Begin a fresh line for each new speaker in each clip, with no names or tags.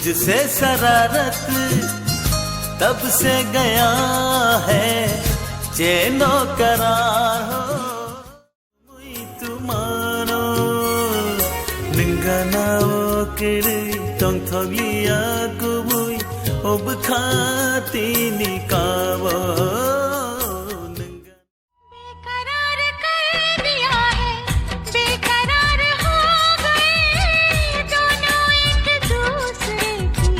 तुझसे शरारत तब से गया है चैनो करार हो तुमानो नंगाना ओकेरे तंग थगलिया कुबुई ob खाती निकावा
बेकरार कर दिया है बेकरार हो गए दोनों एक दूसरे की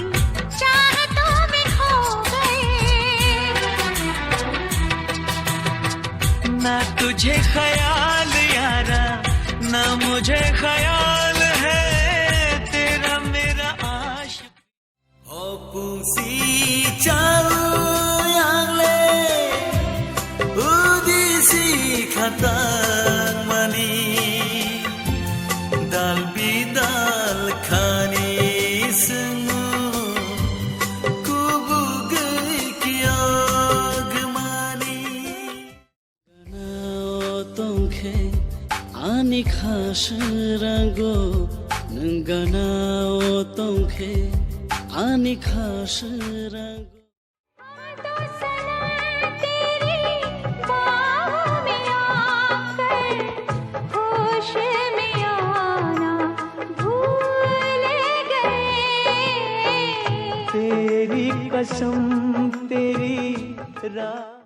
चाहतों में खो गए
ना तुझे ख्याल यारा ना मुझे ख्याल है तेरा मेरा आशिक Opusi chau yang le udisi khatang mani dal bidal khani sungu kubugai kyog mani ganao tongkhe ani khas rango nganao tongkhe आनी खास रंग
तो सनम तेरी बाहों में आकर होश में आना भूल गए
तेरी कसम तेरी राह